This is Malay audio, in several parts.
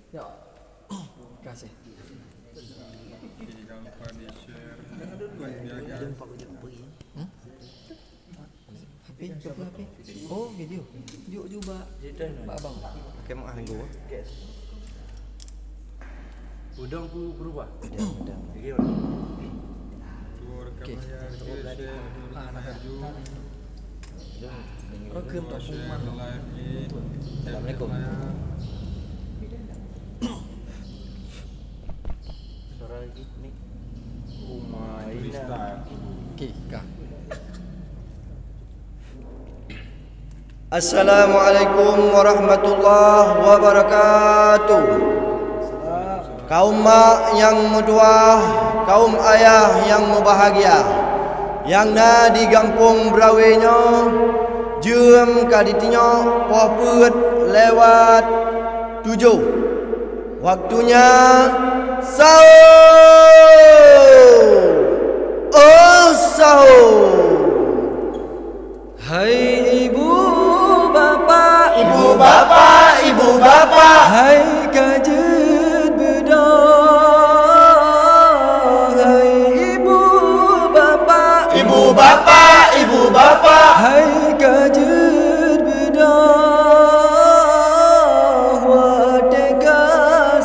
Ya. Kasih. HP, siapa HP? Oh, video. Yuk juga. Pak Abang. Pakai mak ahli gua. Udang pun berubah. Udang. Okey. Okey. Rekam tak kuman. Assalamualaikum. Suara lagi ni. Umaina. Okey, kah. Assalamualaikum warahmatullahi wabarakatuh. Kaum mak yang menduah, kaum ayah yang berbahagia, yang na di kampung berawenya, jam kaditinya poput lewat 7. Waktunya sahur. Oh sahur. Hai ibu bapa, Ibu bapa, ibu bapa, hai kajut bedah. Hai ibu bapa, ibu bapa, ibu bapa, hai kajut bedah. Wateka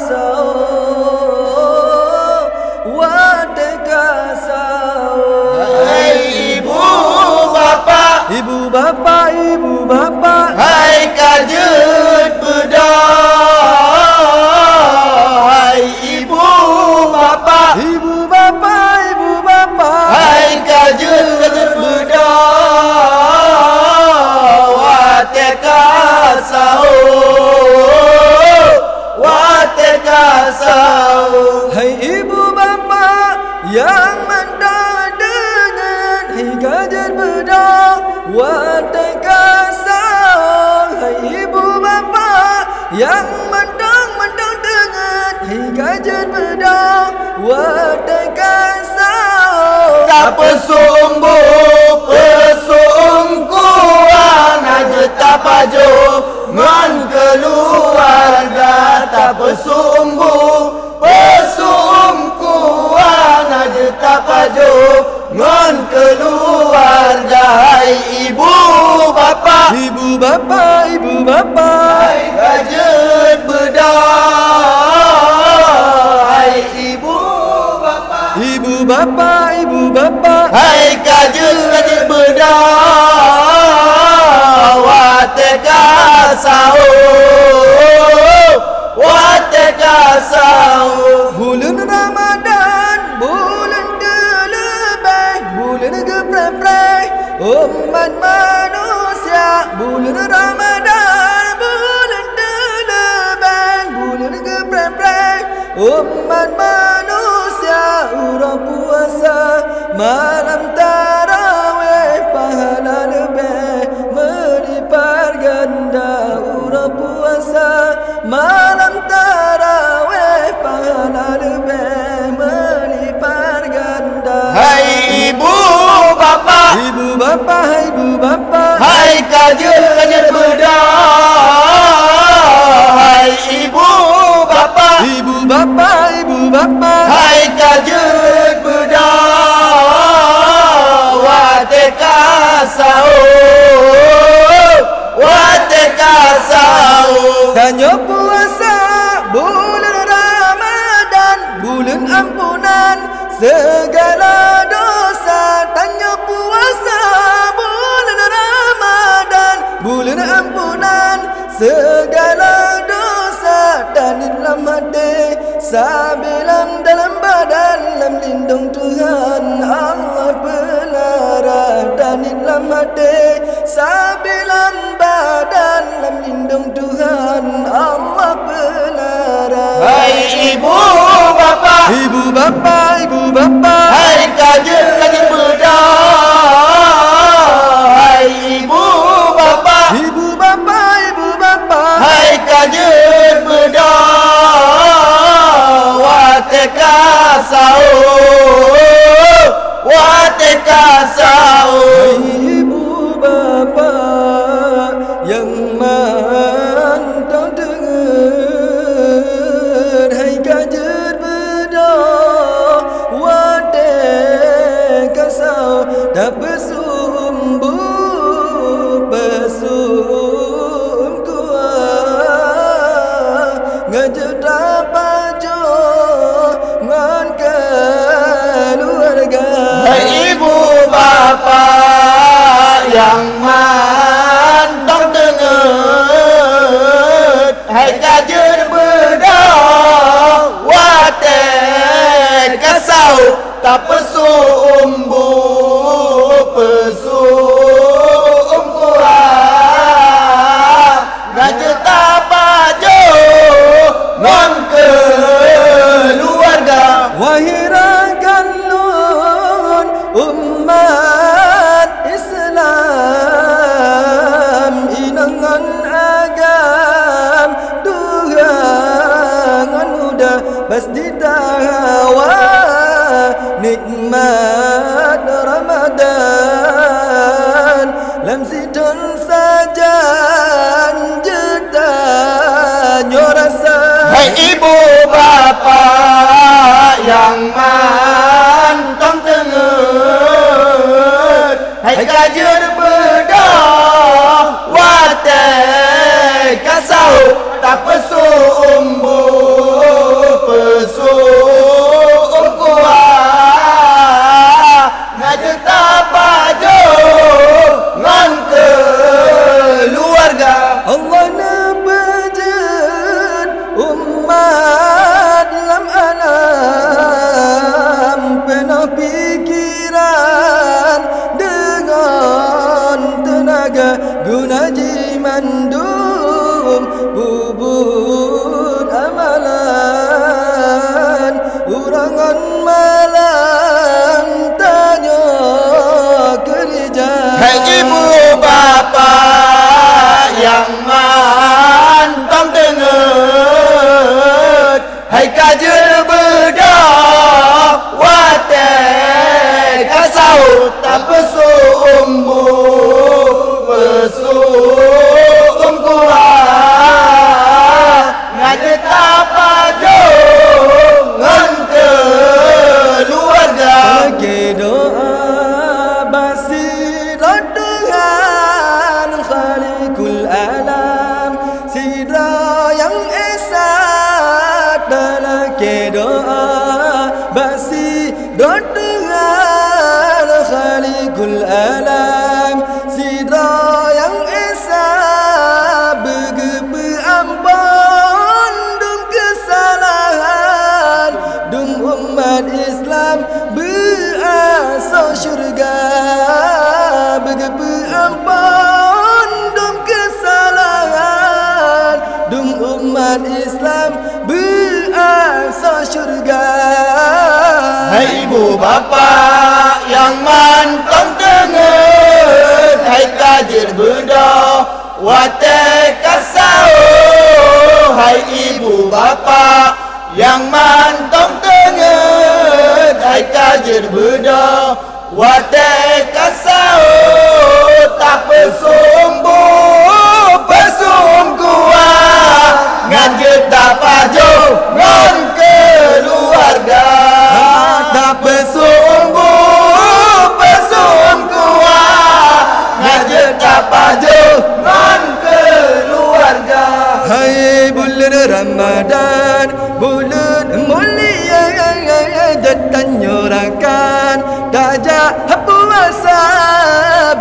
sahur, wateka sahur. hai ibu bapa, Ibu bapa, ibu bapa, hai kajut bedah. Hai ibu bapa, ibu bapa, ibu bapa, hai kajut bedah. Wateka sahur, wateka sahur. hai ibu bapa yang mendadangan, hai gajah bedah, wateka sahur. Hai ibu bapa yang mendang dengan, hai gajah bedah, wateka sahur. Tak pesumbu, pesumkuan aja tak paju ngan keluarga. Tak pesumbu, pesumkuan aja tak paju ngan keluarga. Hai ibu bapa, Ibu bapa, ibu bapa, hai gajah bedah. Hai ibu bapa, ibu bapa, ibu bapa, hai kajut bedah. Wateka sahur, wateka sahur. bulan Ramadan, bulan terlebih, bulan geprek-prek umat manusia. Bulan Ramadan, bulan terlebih, bulan geprek-prek umat manusia. Urang puasa malam tarawih, pahala lebih melipat ganda. Urang puasa malam tarawih, pahala lebih melipat ganda. Hai ibu bapa, Ibu bapa, ibu bapa, hai kajut bedah. Hai ibu bapa, ibu bapa, ibu bapa, hai kajut bedah. Wateka sahur, wateka sahur. tanya puasa bulan Ramadan, bulan ampunan segala dosa. Tanya puasa bulan Ramadan, bulan ampunan segala dosa. Dan dalam hati, sabilam dalam badan, dalam lindung Tuhan Allah pelara. Dan dalam hati, sabilam badan, dalam lindung Tuhan Allah pelara. Hai ibu bapa, Ibu bapa, ibu bapa, hai kajut bedah. Hai ibu bapa, ibu bapa, ibu bapa, hai kajut bedah. Wateka sahur, wateka sahur. ibu bapa yang mantap dengan yang mantong tenget hai kajun bedah wate kasau tak pesu umbu pesu umkuah raja tak baju ngon keluarga wahirakan nun umat Islam inangan agam durangan muda pasti dahawa nikmat Ramadan lam sidon sajan jeda nyorasa hai ibu bapa yang mantong tenget hai kajun bedah wate kasau tak pesu umbu pesu umkuah ngajak tak baju ngan keluarga Allah nabajat umat lam alam penuh pikiran dengan tenaga guna jimandum bubut amalan urangan malam tanya kerja hai ibu bapa yang mantong tenget hai kajul bedah wate kasau tak pesu umbu pesu umkuah ngajak tak baju ngan keluarga pakai doa basi Tuhan Khalikul Alam sidra yang esa pakai doa basi Tuhan Khalikul Alam sidra yang esa begepe ampun dum kesalahan dum umat Islam berasa syurga begepe ampun dum kesalahan dum umat Islam berasa syurga hai ibu bapa yang mantong tenget hai kajir bedah wate kasau hai ibu bapa yang mantong tenget hai kajir bedah wate kasau tak pesumbu pesum kuah ngajak tak baju ngon keluarga tak pesumbu pesum kuah ngajak tak baju ngon keluarga hai bulan Ramadan bulan mulia datang nyorakan tajak puasa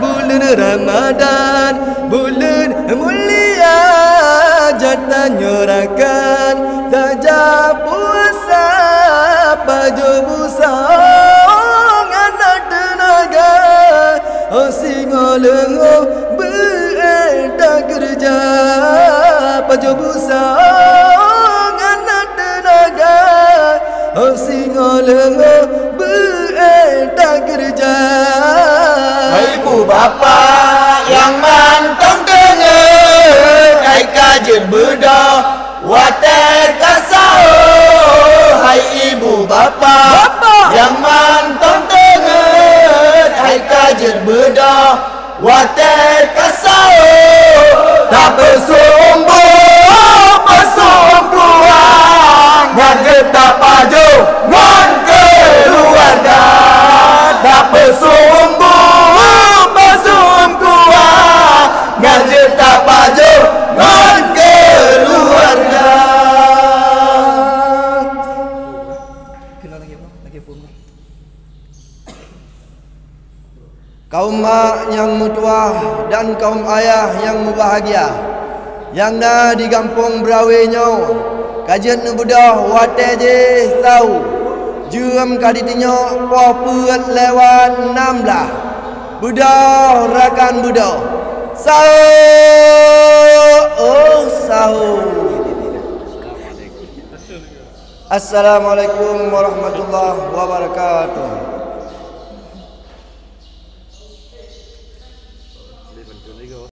bulan Ramadan bulan mulia datang nyorakan tajak puasa baju busa anak tenaga singo lengo beredah kerja baju busa anak tenaga singo lengo beredah kerja hai ibu bapa yang mantong tenget hai kajun bedah wate kasau hai ibu bapa yang mantong tenget hai kajun bedah wate kasau tak bersumbu pesum kuang ngajak tak baju ngon keluarga tak bersumbu pesum kuang ngajak tak baju ngon keluarga kaum mak yang mutuah dan kaum ayah yang berbahagia, yang na di kampung Berawinyo, kajian budah wate je tahu, juam kadi tinyo poh puat lewat 16, budah rakan budah, sahur. Assalamualaikum warahmatullahi wabarakatuh.